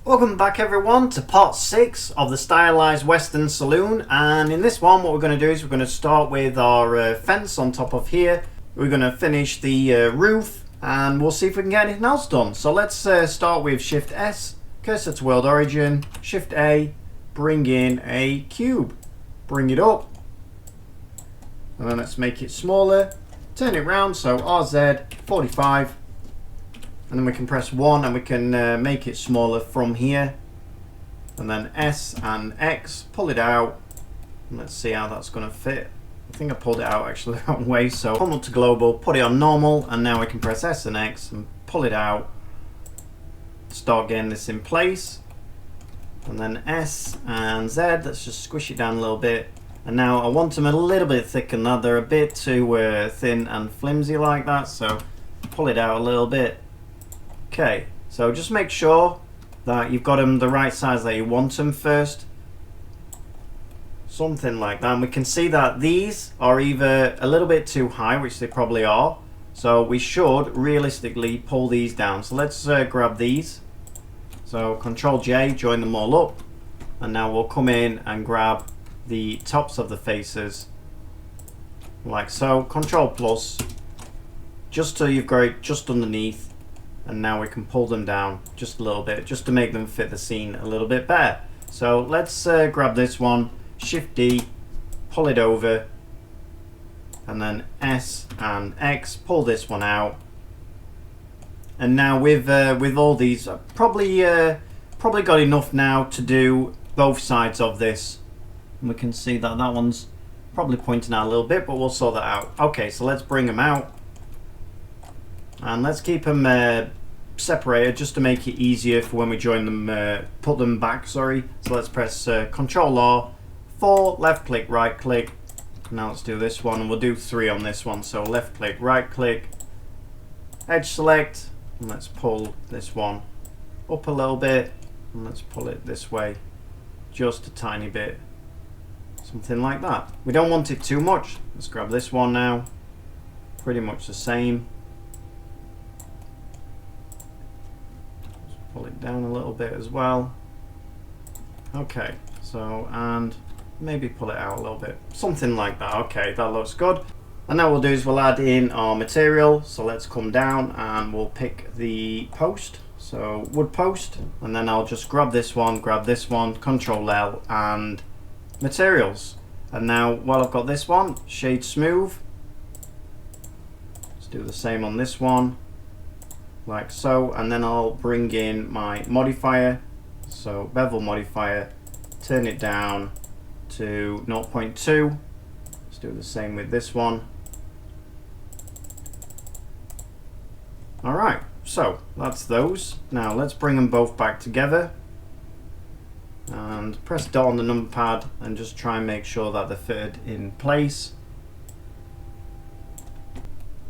Welcome back everyone to part 6 of the stylized Western Saloon, and in this one what we're going to do is we're going to start with our fence on top of here. We're going to finish the roof and we'll see if we can get anything else done. So let's start with Shift S, cursor to world origin, Shift A, bring in a cube, bring it up, and then let's make it smaller, turn it round, so RZ 45. And then we can press 1 and we can make it smaller from here. And then S and X, pull it out. And let's see how that's going to fit. I think I pulled it out actually the wrong way. So come up to global, put it on normal, and now we can press S and X and pull it out. Start getting this in place. And then S and Z, let's just squish it down a little bit. And now I want them a little bit thicker than that. They're a bit too thin and flimsy like that. So pull it out a little bit. Okay, so just make sure that you've got them the right size that you want them first. Something like that. And we can see that these are either a little bit too high, which they probably are. So we should realistically pull these down. So let's grab these. So Control J, join them all up. And now we'll come in and grab the tops of the faces. Like so. Control plus. Just till you've got it just underneath. And now we can pull them down just a little bit, just to make them fit the scene a little bit better. So let's grab this one, Shift D, pull it over, and then S and X, pull this one out. And now with all these, probably got enough now to do both sides of this. And we can see that that one's probably pointing out a little bit, but we'll sort that out. Okay, so let's bring them out. And let's keep them separated just to make it easier for when we join them, put them back, sorry. So let's press Control R, 4, left click, right click. Now let's do this one, and we'll do 3 on this one. So left click, right click, edge select, and let's pull this one up a little bit, and let's pull it this way, just a tiny bit. Something like that. We don't want it too much. Let's grab this one now. Pretty much the same. Pull it down a little bit as well. Okay, so, and maybe pull it out a little bit. Something like that. Okay, that looks good. And now what we'll do is we'll add in our material. So let's come down and we'll pick the post. So wood post, and then I'll just grab this one, Control L, and materials. And now while I've got this one, shade smooth. Let's do the same on this one. Like so, and then I'll bring in my modifier, so bevel modifier, turn it down to 0.2. Let's do the same with this one. Alright, so that's those. Now let's bring them both back together and press dot on the number pad and just try and make sure that they're fitted in place.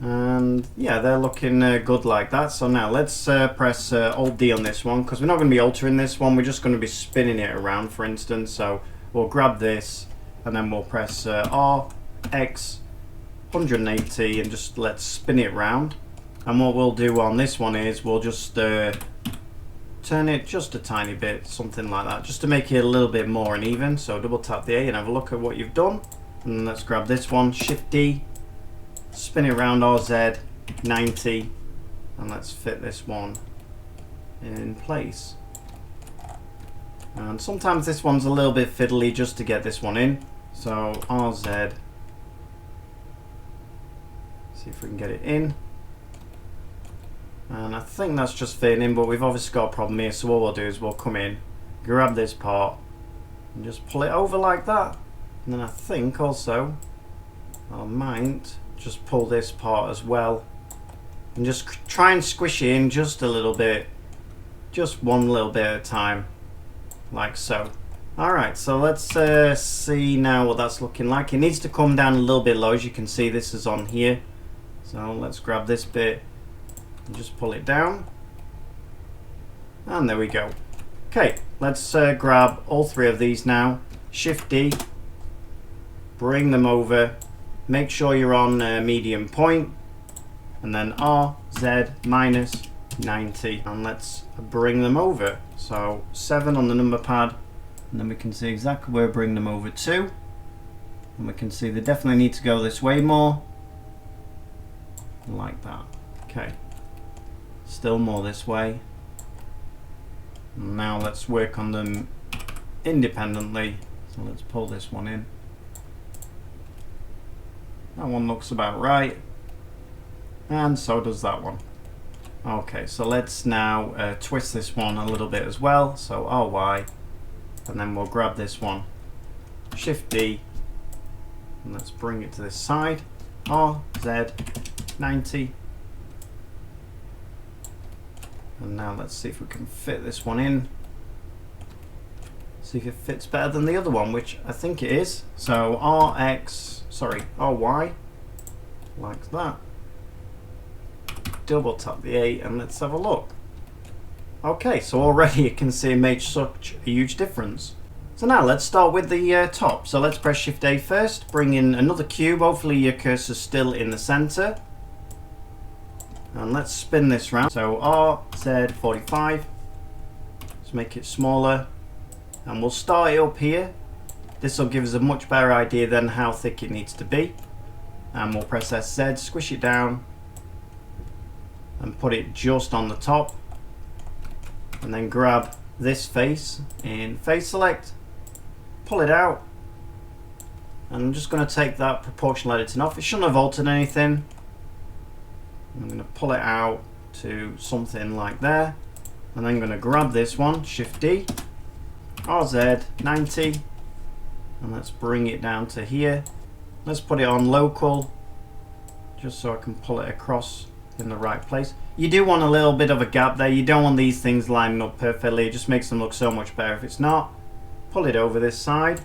And yeah, they're looking good like that. So now let's press Alt D on this one, because we're not going to be altering this one, we're just going to be spinning it around, for instance. So we'll grab this and then we'll press R, X, 180, and just let's spin it round. And what we'll do on this one is we'll just turn it just a tiny bit, something like that, just to make it a little bit more uneven. So double tap the A and have a look at what you've done. And let's grab this one, Shift D, spin it around RZ 90, and let's fit this one in place. And sometimes this one's a little bit fiddly just to get this one in. So RZ, see if we can get it in. And I think that's just fitting in, but we've obviously got a problem here. So what we'll do is we'll come in, grab this part, and just pull it over like that. And then I think also I might just pull this part as well and just try and squish it in just a little bit, just one little bit at a time, like so. Alright, so let's see now what that's looking like. It needs to come down a little bit low. As you can see, this is on here, so let's grab this bit and just pull it down, and there we go. Okay, let's grab all 3 of these now, Shift D, bring them over. Make sure you're on medium point, and then R, Z, minus, 90, and let's bring them over. So 7 on the number pad, and then we can see exactly where we bring them over to, and we can see they definitely need to go this way more, like that. Okay, still more this way. Now let's work on them independently. So let's pull this one in. That one looks about right, and so does that one. Okay, so let's now twist this one a little bit as well. So RY, and then we'll grab this one, Shift D, and let's bring it to this side. RZ 90. And now let's see if we can fit this one in. See if it fits better than the other one, which I think it is. So RY, like that. Double tap the A and let's have a look. Okay, so already you can see it made such a huge difference. So now let's start with the top. So let's press Shift A first, bring in another cube. Hopefully your cursor's still in the center. And let's spin this round. So RZ45. Let's make it smaller. And we'll start it up here. This will give us a much better idea than how thick it needs to be. And we'll press SZ, squish it down, and put it just on the top. And then grab this face in Face Select, pull it out. And I'm just going to take that proportional editing off. It shouldn't have altered anything. I'm going to pull it out to something like there. And then I'm going to grab this one, Shift D, RZ 90, and let's bring it down to here. Let's put it on local, just so I can pull it across in the right place. You do want a little bit of a gap there. You don't want these things lining up perfectly. It just makes them look so much better if it's not. Pull it over this side,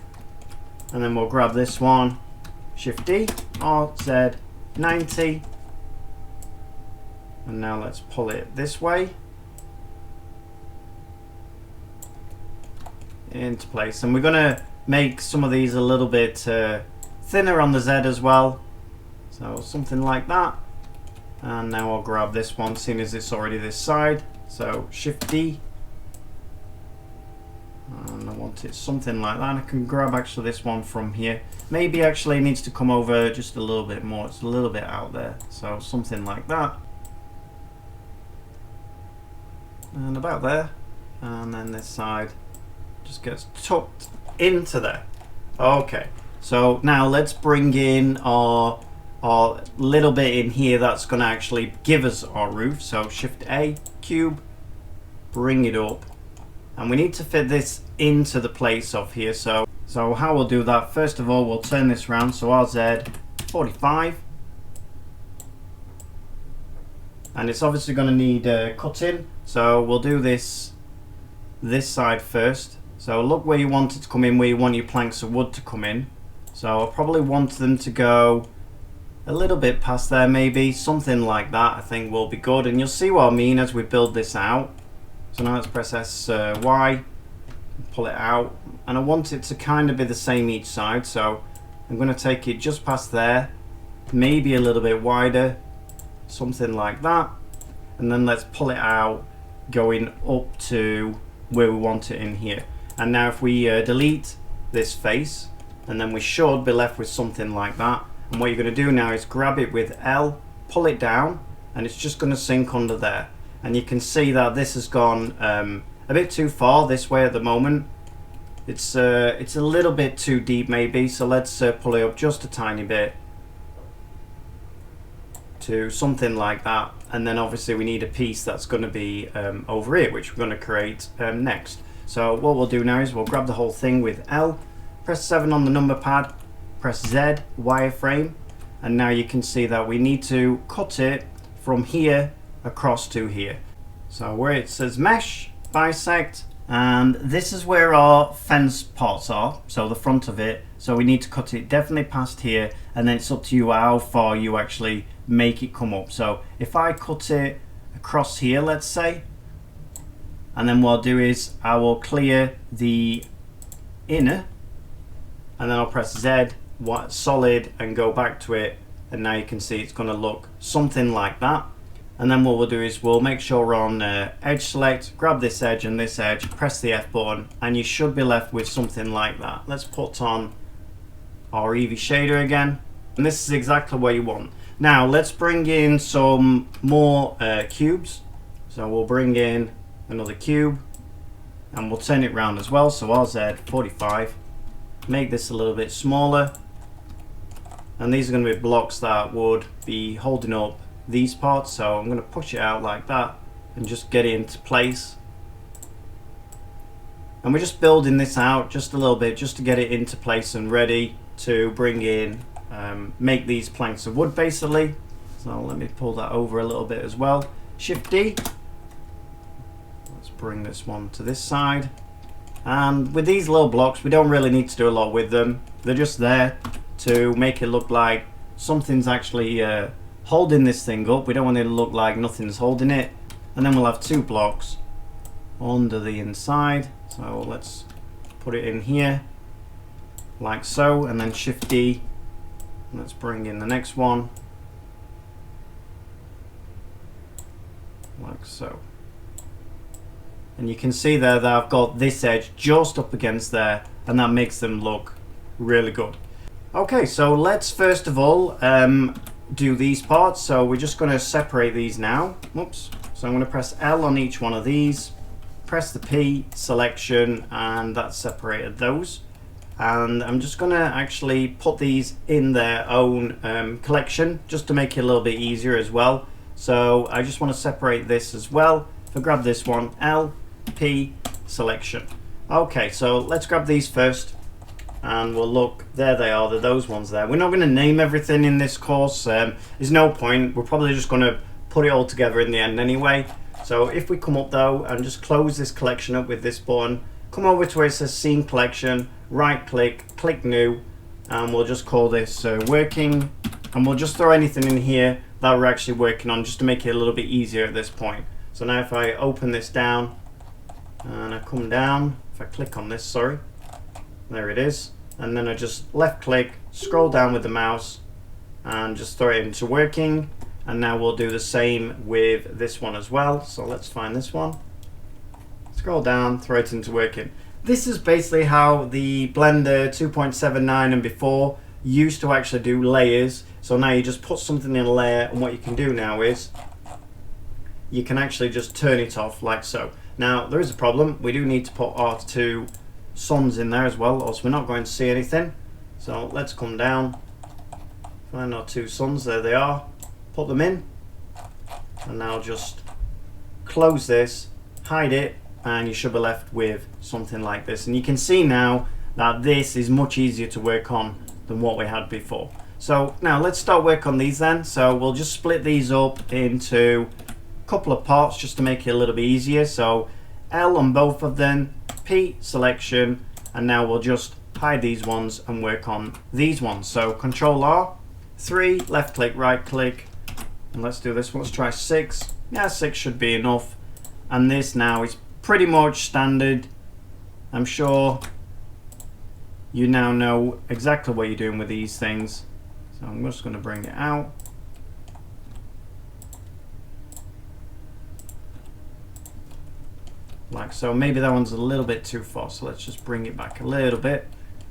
and then we'll grab this one, Shift D, RZ 90, and now let's pull it this way into place. And we're going to make some of these a little bit thinner on the Z as well, so something like that. And now I'll grab this one, seeing as it's already this side, so Shift D, and I want it something like that. I can grab actually this one from here. Maybe actually it needs to come over just a little bit more. It's a little bit out there, so something like that, and about there. And then this side just gets tucked into there. Okay, so now let's bring in our little bit in here that's going to actually give us our roof. So Shift A, cube, bring it up, and we need to fit this into the place of here. So how we'll do that, first of all, we'll turn this round. So RZ 45, and it's obviously going to need cutting, so we'll do this side first. So look where you want it to come in, where you want your planks of wood to come in. So I probably want them to go a little bit past there, maybe something like that. I think will be good, and you'll see what I mean as we build this out. So now let's press SY, pull it out, and I want it to kind of be the same each side. So I'm going to take it just past there, maybe a little bit wider, something like that, and then let's pull it out going up to where we want it in here. And now if we delete this face, and then we should be left with something like that. And what you're going to do now is grab it with L, pull it down, and it's just going to sink under there. And you can see that this has gone a bit too far this way at the moment. It's a little bit too deep maybe, so let's pull it up just a tiny bit to something like that. And then obviously we need a piece that's going to be over here, which we're going to create next. So what we'll do now is we'll grab the whole thing with L, press 7 on the number pad, press Z, wireframe, and now you can see that we need to cut it from here across to here. So where it says mesh, bisect, and this is where our fence parts are, so the front of it. So we need to cut it definitely past here, and then it's up to you how far you actually make it come up. So if I cut it across here, let's say, and then what I'll do is I will clear the inner, and then I'll press Z, solid, and go back to it, and now you can see it's going to look something like that. And then what we'll do is we'll make sure we're on edge select, grab this edge and this edge, press the F button, and you should be left with something like that. Let's put on our Eevee shader again, and this is exactly what you want. Now let's bring in some more cubes. So we'll bring in another cube and we'll turn it round as well. So RZ 45, make this a little bit smaller, and these are going to be blocks that would be holding up these parts. So I'm going to push it out like that and just get it into place. And we're just building this out just a little bit just to get it into place and ready to bring in, make these planks of wood basically. So let me pull that over a little bit as well. Shift D. Let's bring this one to this side. And with these little blocks, we don't really need to do a lot with them. They're just there to make it look like something's actually holding this thing up. We don't want it to look like nothing's holding it. And then we'll have two blocks under the inside. So let's put it in here like so, and then Shift D. Let's bring in the next one like so. And you can see there that I've got this edge just up against there, and that makes them look really good. Okay, so let's first of all do these parts. So we're just going to separate these now. Whoops. So I'm going to press L on each one of these, press the P selection, and that separated those. And I'm just going to actually put these in their own collection just to make it a little bit easier as well. So I just want to separate this as well. If I grab this one, L, P, selection. Okay, so let's grab these first, and we'll look, there they are, they're those ones there. We're not going to name everything in this course, there's no point, we're probably just going to put it all together in the end anyway. So if we come up though and just close this collection up with this button, come over to where it says scene collection, right click, click new, and we'll just call this working, and we'll just throw anything in here that we're actually working on just to make it a little bit easier at this point. So now if I open this down and I come down, if I click on this, sorry, there it is, and then I just left click, scroll down with the mouse and just throw it into working. And now we'll do the same with this one as well. So let's find this one, scroll down, throw it into working. This is basically how the Blender 2.79 and before used to actually do layers. So now you just put something in a layer, and what you can do now is you can actually just turn it off like so. Now there is a problem, we do need to put our two suns in there as well, or else we're not going to see anything. So let's come down, find our two suns, there they are, put them in, and now just close this, hide it, and you should be left with something like this. And you can see now that this is much easier to work on than what we had before. So now let's start work on these then. So we'll just split these up into a couple of parts just to make it a little bit easier. So L on both of them, P selection, and now we'll just hide these ones and work on these ones. So Control R, 3, left click, right click, and let's do this one. Let's try 6. Yeah, 6 should be enough. And this now is pretty much standard. I'm sure you now know exactly what you're doing with these things. So I'm just going to bring it out. Like so. Maybe that one's a little bit too far, so let's just bring it back a little bit.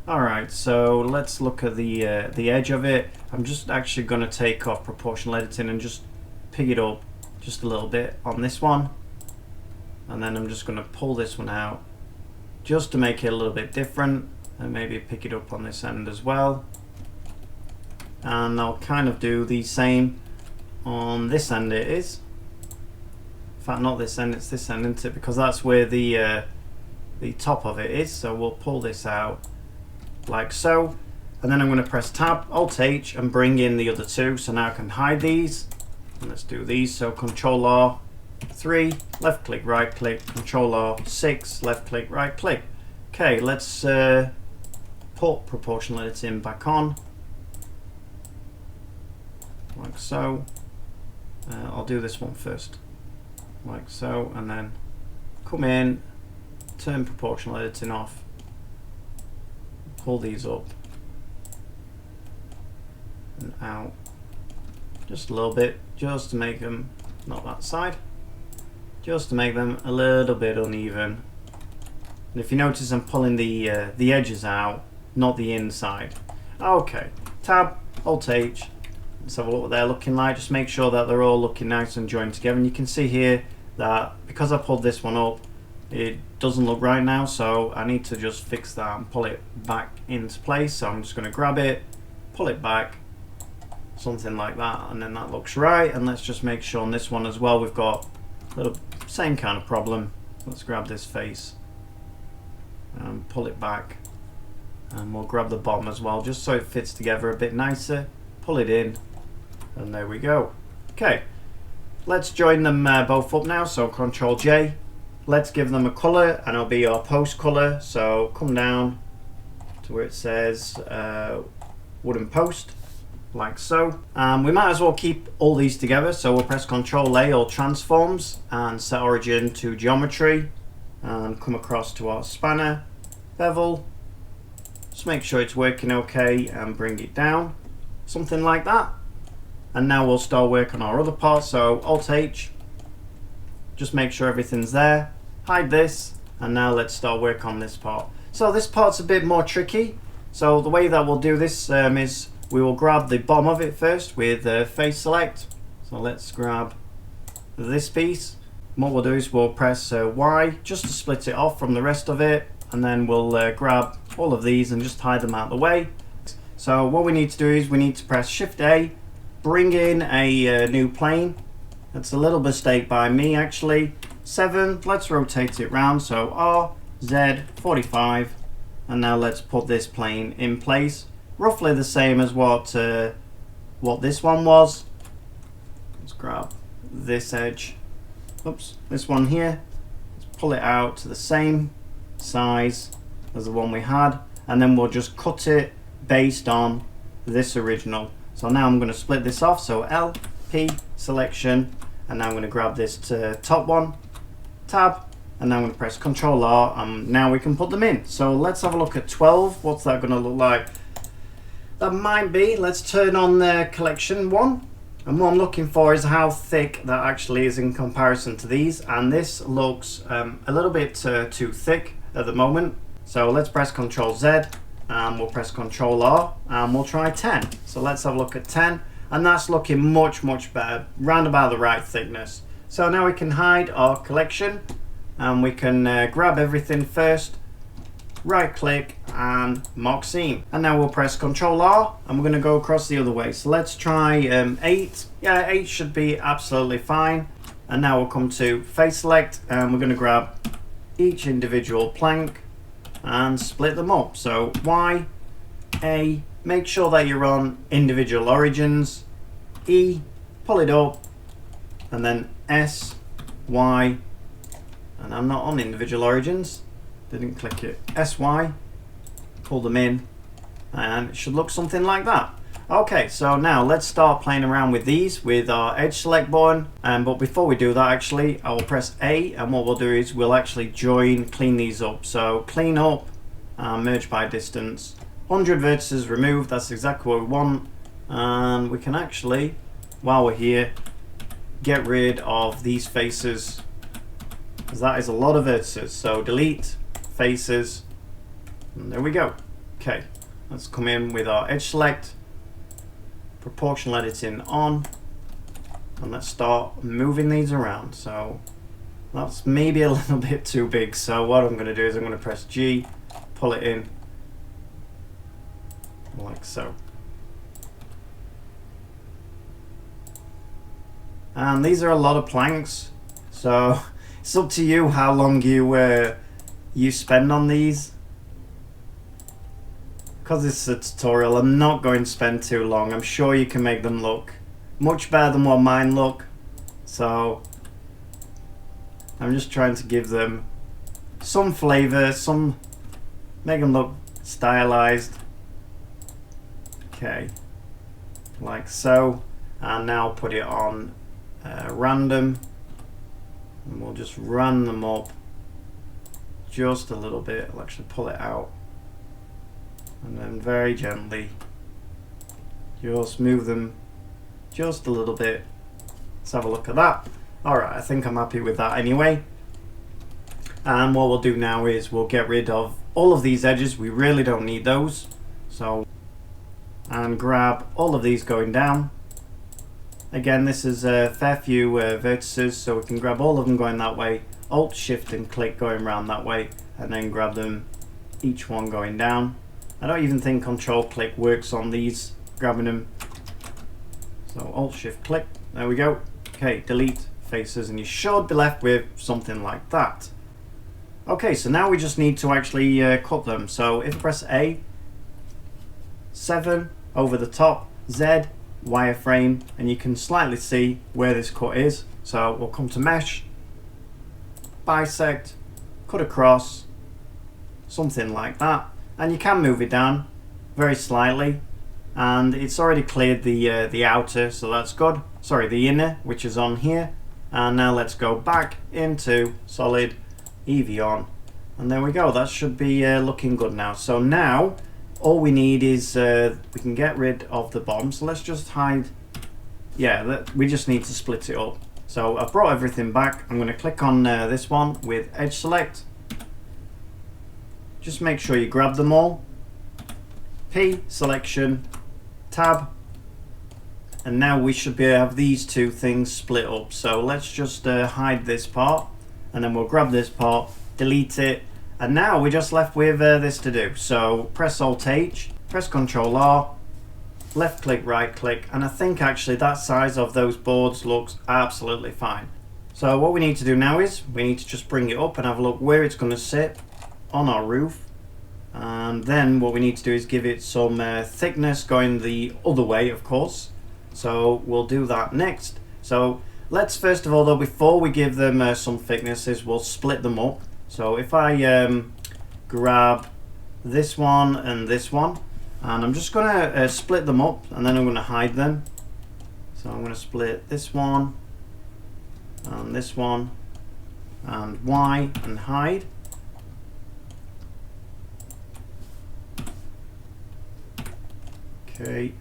Alright, so let's look at the edge of it. I'm just actually going to take off proportional editing and just pick it up just a little bit on this one. And then I'm just going to pull this one out just to make it a little bit different, and maybe pick it up on this end as well. And I'll kind of do the same on this end. It is, in fact, not this end, it's this end, isn't it? Because that's where the top of it is. So we'll pull this out like so, and then I'm going to press Tab, Alt H, and bring in the other two. So now I can hide these, and let's do these. So Control R, 3, left click, right click, Control R, 6, left click, right click. Okay, let's put proportional editing back on, like so. I'll do this one first, like so, and then come in, turn proportional editing off, pull these up and out just a little bit, just to make them not that side, just to make them a little bit uneven. And if you notice, I'm pulling the edges out, not the inside. Okay, Tab, Alt-H, let's have a look what they're looking like. Just make sure that they're all looking nice and joined together. And you can see here that because I pulled this one up, it doesn't look right now, so I need to just fix that and pull it back into place. So I'm just going to grab it, pull it back, something like that, and then that looks right. And let's just make sure on this one as well we've got a little same kind of problem. Let's grab this face and pull it back, and we'll grab the bottom as well just so it fits together a bit nicer. Pull it in, and there we go. Okay, let's join them both up now. So Control J, let's give them a color, and it'll be our post color. So come down to where it says wooden post, like so. We might as well keep all these together, so we'll press Control A or transforms and set origin to geometry, and come across to our spanner, bevel, just make sure it's working okay, and bring it down, something like that. And now we'll start work on our other part. So Alt H, just make sure everything's there, hide this, and now let's start work on this part. So this part's a bit more tricky. So the way that we'll do this is we will grab the bottom of it first with face select. So let's grab this piece. And what we'll do is we'll press Y just to split it off from the rest of it, and then we'll grab all of these and just hide them out of the way. So what we need to do is we need to press Shift A, bring in a new plane. That's a little mistake by me actually. 7, let's rotate it round, so R, Z, 45, and now let's put this plane in place. Roughly the same as what this one was. Let's grab this edge. Oops, this one here. Let's pull it out to the same size as the one we had, and then we'll just cut it based on this original. So now I'm going to split this off. So L, P, selection, and now I'm going to grab this top one, tab, and now I'm going to press Control R, and now we can put them in. So let's have a look at 12. What's that going to look like? That might be, let's turn on the collection one, and what I'm looking for is how thick that actually is in comparison to these, and this looks a little bit too thick at the moment. So let's press Control Z, and we'll press Control R, and we'll try 10. So let's have a look at 10, and that's looking much better, round about the right thickness. So now we can hide our collection, and we can grab everything first, right click and mark seam, and now we'll press Control R, and we're going to go across the other way. So let's try 8. Yeah, 8 should be absolutely fine. And now we'll come to face select, and we're going to grab each individual plank and split them up. So Y, A, make sure that you're on individual origins, E, pull it up, and then S, Y, and I'm not on individual origins, didn't click it, SY, pull them in, and it should look something like that. Okay, so now let's start playing around with these with our edge select button, but before we do that actually I will press A, and what we'll do is we'll actually clean these up. So clean up, merge by distance, 100 vertices removed, that's exactly what we want. And we can actually, while we're here, get rid of these faces, because that is a lot of vertices. So delete faces, and there we go. Okay, let's come in with our edge select, proportional editing on, and let's start moving these around. So that's maybe a little bit too big, so what I'm going to do is I'm going to press G, pull it in like so. And these are a lot of planks, so it's up to you how long you spend on these. Because this is a tutorial, I'm not going to spend too long. I'm sure you can make them look much better than what mine look. So I'm just trying to give them some flavor, make them look stylized. Okay, like so. And now put it on random, and we'll just run them up just a little bit. I'll actually pull it out, and then very gently just move them just a little bit. Let's have a look at that. Alright, I think I'm happy with that anyway. And what we'll do now is we'll get rid of all of these edges. We really don't need those. So, and grab all of these going down. Again, this is a fair few vertices, so we can grab all of them going that way. Alt, Shift and click going around that way, and then grab them, each one going down. I don't even think Control click works on these, grabbing them. So Alt, Shift, click, there we go. Okay, delete faces, and you should be left with something like that. Okay, so now we just need to actually cut them. So if I press A, 7 over the top, Z, wireframe, and you can slightly see where this cut is. So we'll come to mesh, bisect, cut across, something like that, and you can move it down very slightly, and it's already cleared the outer, so that's good. Sorry, the inner, which is on here. And now let's go back into solid, Eevee on, and there we go. That should be looking good now. So now all we need is we can get rid of the bottom, so let's just hide. Yeah, we just need to split it up. So I've brought everything back. I'm going to click on this one with edge select. Just make sure you grab them all. P, selection, tab, and now we should be able to have these two things split up. So let's just hide this part, and then we'll grab this part, delete it, and now we're just left with this to do. So press Alt H, press Control R, left click, right click, and I think actually that size of those boards looks absolutely fine. So what we need to do now is we need to just bring it up and have a look where it's going to sit on our roof. And then what we need to do is give it some thickness going the other way, of course. So we'll do that next. So let's first of all though, before we give them some thicknesses, we'll split them up. So if I grab this one and this one, and I'm just going to split them up, and then I'm going to hide them. So I'm going to split this one and Y and hide. Okay.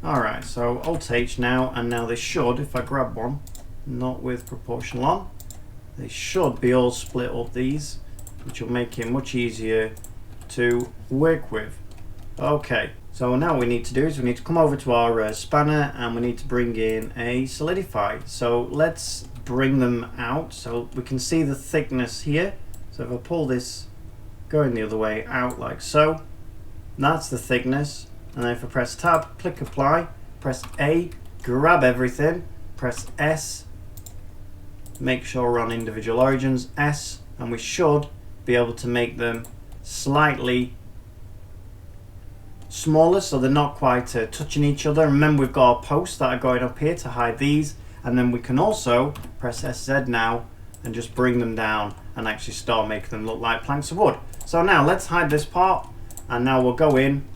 Alright, so Alt H now, and now they should, if I grab one, not with proportional on, they should be all split up these, which will make it much easier to work with. Okay, so now what we need to do is we need to come over to our spanner, and we need to bring in a solidify. So let's bring them out so we can see the thickness here. So if I pull this going the other way out like so, that's the thickness. And then if I press tab, click apply, press A, grab everything, press S, make sure we're on individual origins, S, and we should be able to make them slightly smaller so they're not quite touching each other. Remember, we've got our posts that are going up here to hide these, and then we can also press SZ now and just bring them down and actually start making them look like planks of wood. So now let's hide this part, and now we'll go in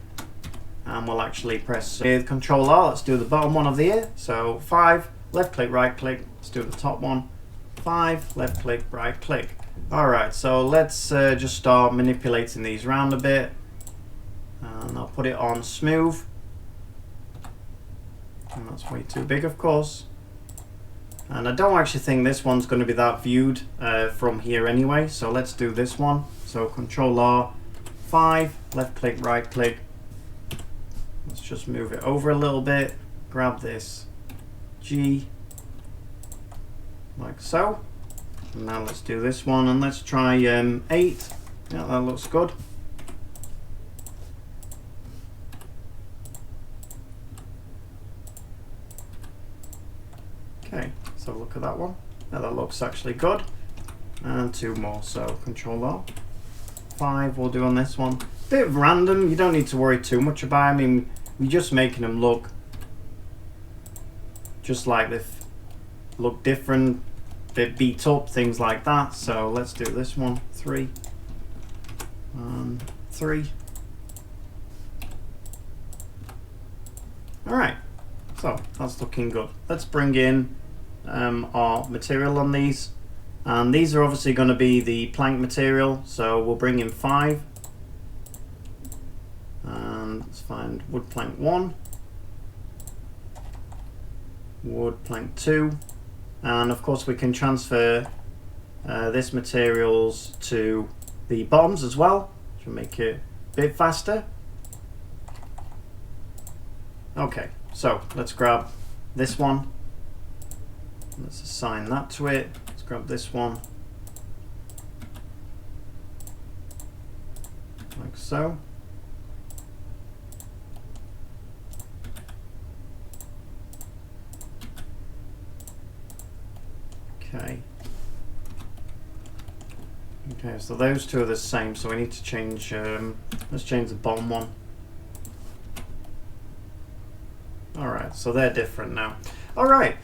and we'll actually press with Control R. Let's do the bottom one of the ear. So 5, left click, right click. Let's do the top one. 5, left click, right click. Alright, so let's just start manipulating these around a bit. And I'll put it on smooth. And that's way too big, of course. And I don't actually think this one's going to be that viewed from here anyway. So let's do this one. So Control R, 5, left click, right click. Let's just move it over a little bit. Grab this G, like so. And now let's do this one, and let's try 8. Yeah, that looks good. Okay, so look at that one. Now that looks actually good. And 2 more, so Control R. 5 we'll do on this one. Bit of random, you don't need to worry too much about it. I mean, we're just making them look just like this, look different, bit beat up, things like that. So let's do this one. 3 and 3. Alright, so that's looking good. Let's bring in our material on these, and these are obviously going to be the plank material, so we'll bring in 5 and find wood plank 1, wood plank 2, and of course we can transfer this materials to the bottoms as well, which will make it a bit faster. Okay, so let's grab this one. Let's assign that to it. Let's grab this one. Like so. Okay. Okay, so those two are the same, so we need to change, let's change the bottom one. Alright, so they're different now. Alright,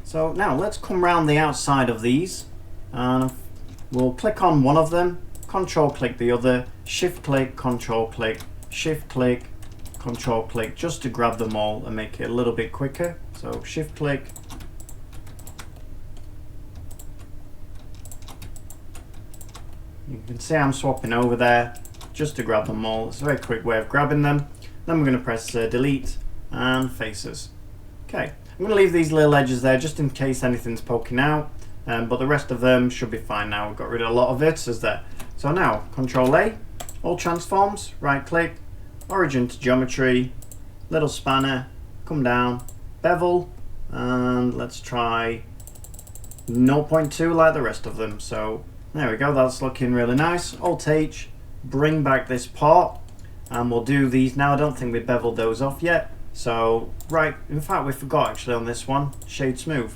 so now let's come around the outside of these, and we'll click on one of them, control click the other, shift click, control click, shift click, control click, just to grab them all and make it a little bit quicker. So shift click, you can see I'm swapping over there just to grab them all. It's a very quick way of grabbing them. Then we're going to press delete and faces. Okay, I'm going to leave these little edges there just in case anything's poking out, but the rest of them should be fine now. We've got rid of a lot of it as there. So now Control A, all transforms, right click, origin to geometry, little spanner, come down, bevel, and let's try 0.2 like the rest of them. So there we go, that's looking really nice. Alt H, bring back this part, and we'll do these now. I don't think we beveled those off yet. So, right, in fact we forgot actually on this one, shade smooth.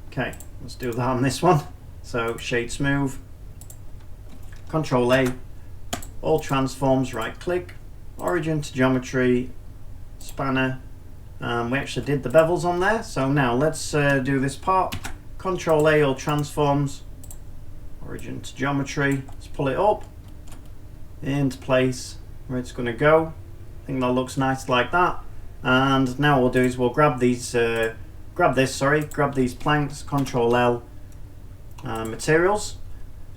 Okay, let's do that on this one. So, shade smooth, Control A, all transforms, right click, origin to geometry, spanner. We actually did the bevels on there. So now let's do this part. Control A, all transforms, origin to geometry. Let's pull it up into place where it's going to go. I think that looks nice like that. And now what we'll do is we'll grab these, grab these planks, Control L, materials.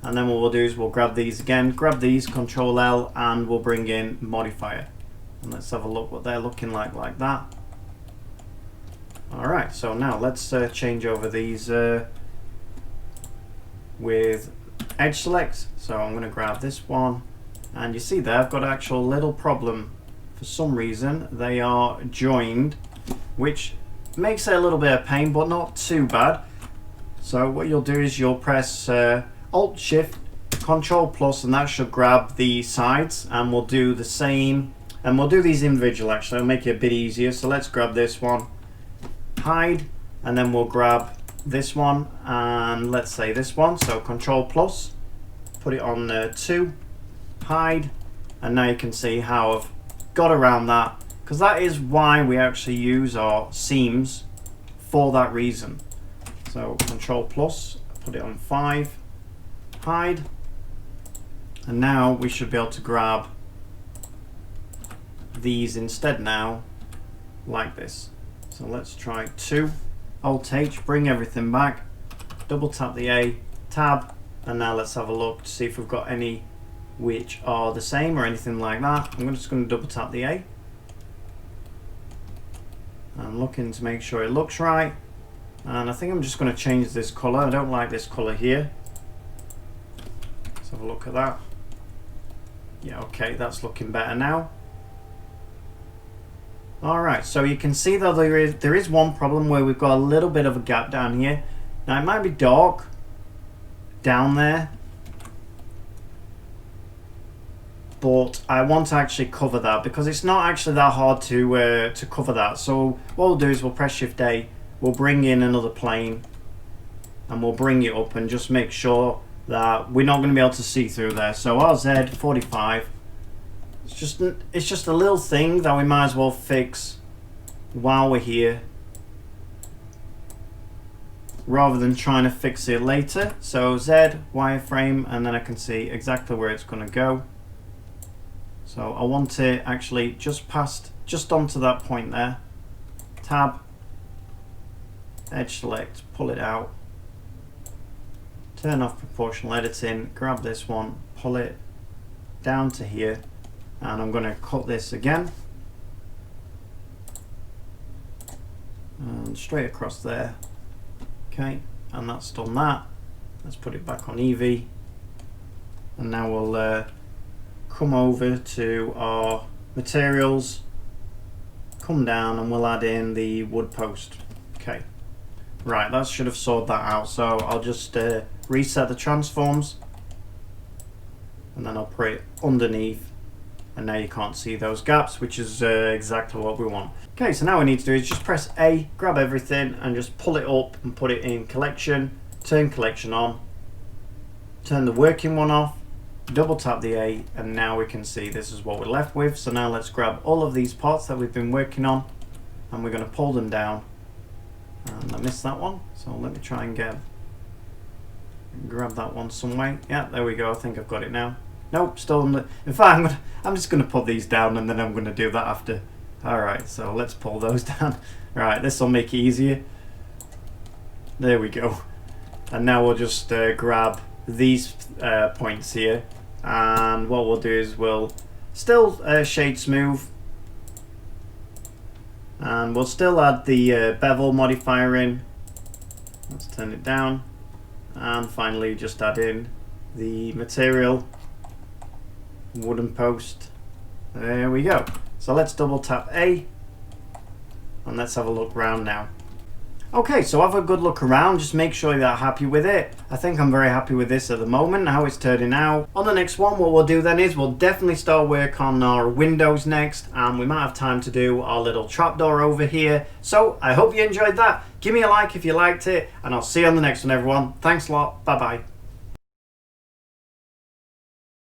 And then what we'll do is we'll grab these again, grab these, Control L, and we'll bring in modifier. And let's have a look what they're looking like that. Alright, so now let's change over these with edge select. So I'm going to grab this one, and you see there I've got an actual little problem. For some reason they are joined, which makes it a little bit of pain, but not too bad. So what you'll do is you'll press Alt Shift Control Plus, and that should grab the sides, and we'll do the same, and we'll do these individual actually. It'll make it a bit easier. So let's grab this one, hide, and then we'll grab this one, and let's say this one. So Control Plus, put it on 2, hide, and now you can see how I've got around that, because that is why we actually use our seams, for that reason. So Control Plus, put it on 5, hide, and now we should be able to grab these instead now, like this. So let's try 2, Alt H, bring everything back, double tap the A, tab, and now let's have a look to see if we've got any which are the same or anything like that. I'm just going to double tap the A. I'm looking to make sure it looks right, and I think I'm just going to change this color. I don't like this color here. Let's have a look at that. Yeah, okay, that's looking better now. Alright, so you can see that there is one problem where we've got a little bit of a gap down here. Now it might be dark down there, but I want to actually cover that because it's not actually that hard to cover that. So what we'll do is we'll press Shift A, we'll bring in another plane, and we'll bring it up and just make sure that we're not going to be able to see through there. So RZ 45. It's just a little thing that we might as well fix while we're here, rather than trying to fix it later. So Z wireframe, and then I can see exactly where it's going to go. So I want it actually just onto that point there. Tab, edge select, pull it out, turn off proportional editing, grab this one, pull it down to here, And I'm going to cut this again. And straight across there. Okay, and that's done that. Let's put it back on Eevee. And now we'll come over to our materials, come down, and we'll add in the wood post. Okay, right, that should have sorted that out. So I'll just reset the transforms, and then I'll put it underneath. And now you can't see those gaps, which is exactly what we want. Okay, so now what we need to do is just press A, grab everything, and just pull it up and put it in collection, turn collection on, turn the working one off, double tap the A, and now we can see this is what we're left with. So now let's grab all of these parts that we've been working on, and we're going to pull them down. And I missed that one, so let me try and grab that one some way. Yeah, there we go, I think I've got it now. Nope, still in fact, I'm just going to put these down, and then I'm going to do that after. Alright, so let's pull those down. Right, this will make it easier. There we go. And now we'll just grab these points here, and what we'll do is we'll still shade smooth, and we'll still add the bevel modifier in. Let's turn it down, and finally just add in the material wooden post. There we go. So let's double tap A, and let's have a look around now. Okay, so have a good look around, just make sure you're happy with it. I think I'm very happy with this at the moment, how it's turning out. On the next one, what we'll do then is we'll definitely start work on our windows next, and we might have time to do our little trapdoor over here. So I hope you enjoyed that. Give me a like if you liked it, and I'll see you on the next one, everyone. Thanks a lot. Bye bye.